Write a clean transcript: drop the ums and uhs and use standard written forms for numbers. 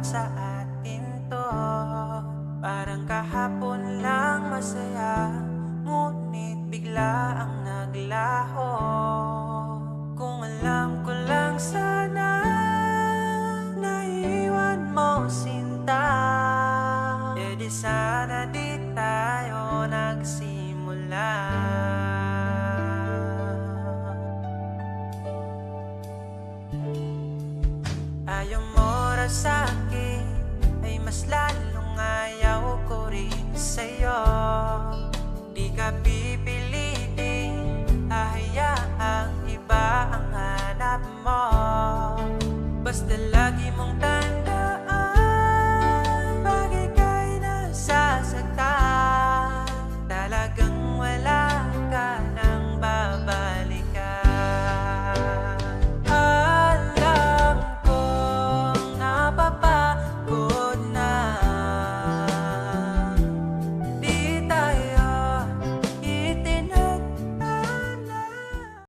sa atin to. Parang kahapon lang masaya, ngunit bigla ang naglaho. Kung alam ko lang sana, naiwan mo sinta, e di sana di tayo nagsimula. Ayaw mo ra sa